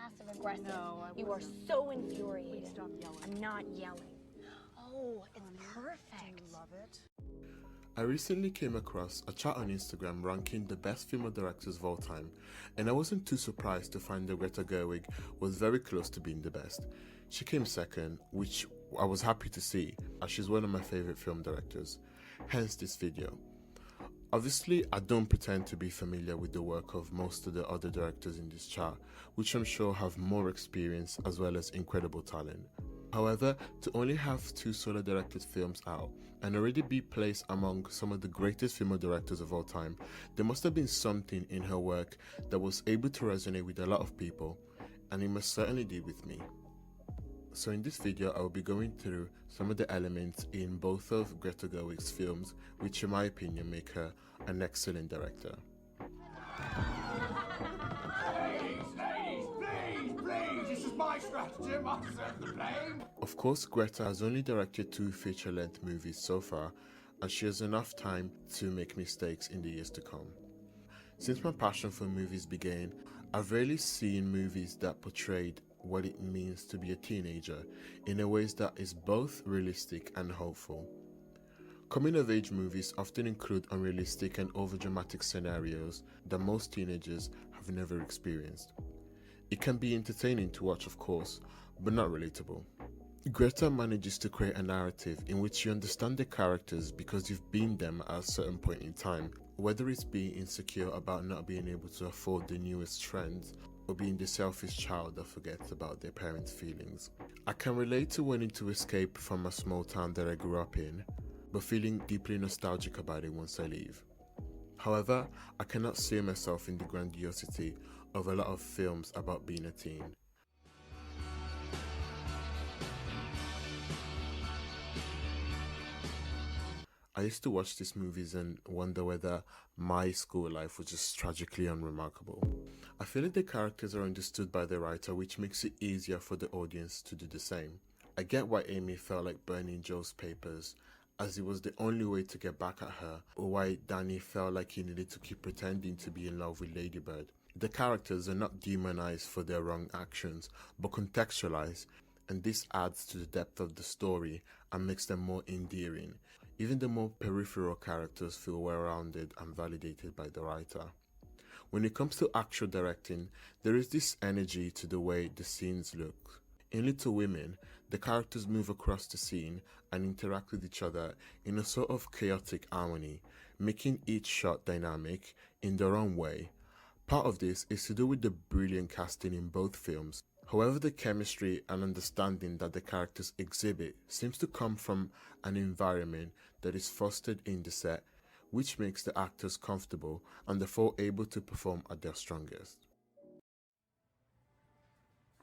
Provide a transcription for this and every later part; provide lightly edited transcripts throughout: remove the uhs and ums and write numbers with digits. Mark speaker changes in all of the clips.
Speaker 1: passive-aggressive.
Speaker 2: No, I
Speaker 1: You are
Speaker 2: wasn't.
Speaker 1: so infuriated.
Speaker 2: Please stop yelling.
Speaker 1: I'm not yelling. Oh, it's perfect.
Speaker 2: Do you love it?
Speaker 3: I recently came across a chat on Instagram ranking the best female directors of all time, and I wasn't too surprised to find that Greta Gerwig was very close to being the best. She came second, which I was happy to see, as she's one of my favorite film directors, hence this video. Obviously, I don't pretend to be familiar with the work of most of the other directors in this chart, which I'm sure have more experience as well as incredible talent. However, to only have 2 solo directed films out and already be placed among some of the greatest female directors of all time, there must have been something in her work that was able to resonate with a lot of people, and it must certainly did with me. So in this video, I will be going through some of the elements in both of Greta Gerwig's films, which in my opinion make her an excellent director.
Speaker 4: Please, this is my stratagem, I deserve the blame.
Speaker 3: Of course, Greta has only directed 2 feature-length movies so far, and she has enough time to make mistakes in the years to come. Since my passion for movies began, I've rarely seen movies that portrayed what it means to be a teenager in a way that is both realistic and hopeful. Coming-of-age movies often include unrealistic and overdramatic scenarios that most teenagers have never experienced. It can be entertaining to watch, of course, but not relatable. Greta manages to create a narrative in which you understand the characters because you've been them at a certain point in time, whether it's being insecure about not being able to afford the newest trends or being the selfish child that forgets about their parents' feelings. I can relate to wanting to escape from a small town that I grew up in, but feeling deeply nostalgic about it once I leave. However, I cannot see myself in the grandiosity of a lot of films about being a teen. I used to watch these movies and wonder whether my school life was just tragically unremarkable. I feel like the characters are understood by the writer, which makes it easier for the audience to do the same. I get why Amy felt like burning Joe's papers, as it was the only way to get back at her, or why Danny felt like he needed to keep pretending to be in love with Lady Bird. The characters are not demonized for their wrong actions, but contextualized, and this adds to the depth of the story and makes them more endearing. Even the more peripheral characters feel well-rounded and validated by the writer. When it comes to actual directing, there is this energy to the way the scenes look. In Little Women, the characters move across the scene and interact with each other in a sort of chaotic harmony, making each shot dynamic in their own way. Part of this is to do with the brilliant casting in both films. However, the chemistry and understanding that the characters exhibit seems to come from an environment that is fostered in the set, which makes the actors comfortable and therefore able to perform at their strongest.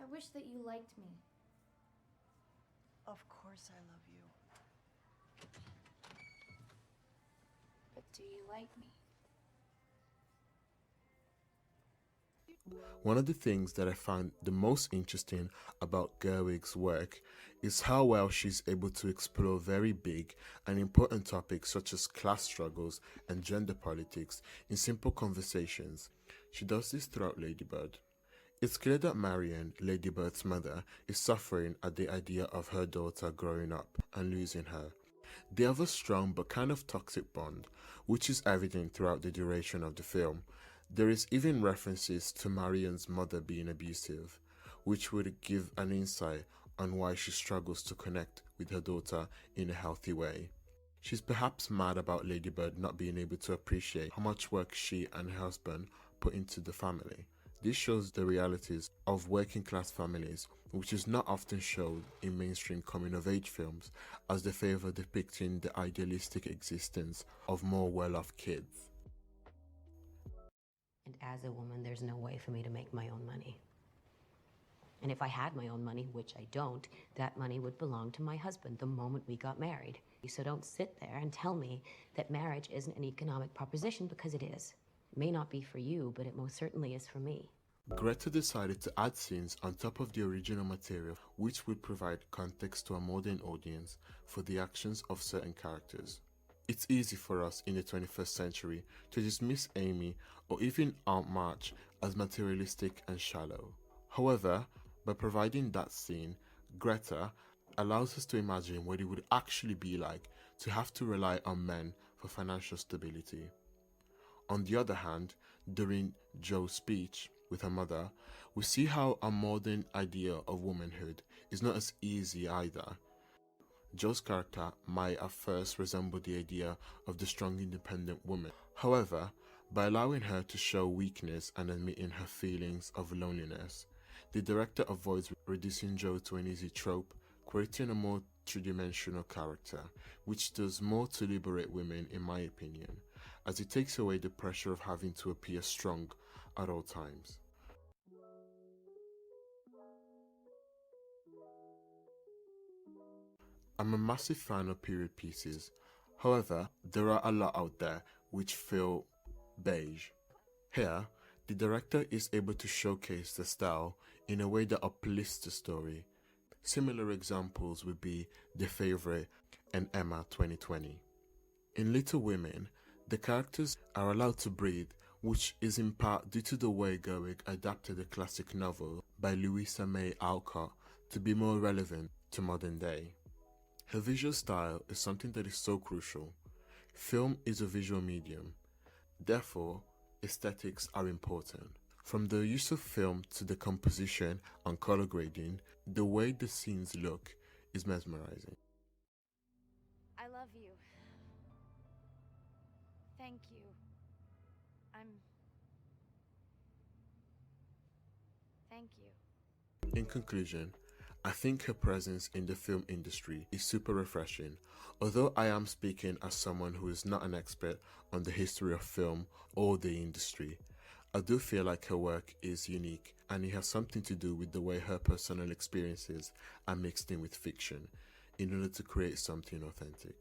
Speaker 5: I wish that you liked me.
Speaker 2: Of course I love you.
Speaker 5: But do you like me?
Speaker 3: One of the things that I find the most interesting about Gerwig's work is how well she's able to explore very big and important topics such as class struggles and gender politics in simple conversations. She does this throughout Lady Bird. It's clear that Marion, Lady Bird's mother, is suffering at the idea of her daughter growing up and losing her. They have a strong but kind of toxic bond, which is evident throughout the duration of the film. There is even references to Marion's mother being abusive, which would give an insight on why she struggles to connect with her daughter in a healthy way. She's perhaps mad about Lady Bird not being able to appreciate how much work she and her husband put into the family. This shows the realities of working class families, which is not often shown in mainstream coming-of-age films, as they favour depicting the idealistic existence of more well-off kids.
Speaker 6: And as a woman, there's no way for me to make my own money. And if I had my own money, which I don't, that money would belong to my husband the moment we got married. So don't sit there and tell me that marriage isn't an economic proposition, because it is. It may not be for you, but it most certainly is for me.
Speaker 3: Greta decided to add scenes on top of the original material, which would provide context to a modern audience for the actions of certain characters. It's easy for us in the 21st century to dismiss Amy or even Aunt March as materialistic and shallow. However, by providing that scene, Greta allows us to imagine what it would actually be like to have to rely on men for financial stability. On the other hand, during Jo's speech with her mother, we see how a modern idea of womanhood is not as easy either. Jo's character might at first resemble the idea of the strong independent woman. However, by allowing her to show weakness and admitting her feelings of loneliness, the director avoids reducing Jo to an easy trope, creating a more three-dimensional character, which does more to liberate women in my opinion, as it takes away the pressure of having to appear strong at all times. I'm a massive fan of period pieces, however, there are a lot out there which feel beige. Here, the director is able to showcase the style in a way that uplifts the story. Similar examples would be The Favourite and Emma 2020. In Little Women, the characters are allowed to breathe, which is in part due to the way Gerwig adapted a classic novel by Louisa May Alcott to be more relevant to modern day. Her visual style is something that is so crucial. Film is a visual medium, therefore aesthetics are important. From the use of film to the composition and color grading, the way the scenes look is mesmerizing.
Speaker 5: I love you. Thank you. Thank you.
Speaker 3: In conclusion, I think her presence in the film industry is super refreshing. Although I am speaking as someone who is not an expert on the history of film or the industry, I do feel like her work is unique and it has something to do with the way her personal experiences are mixed in with fiction in order to create something authentic.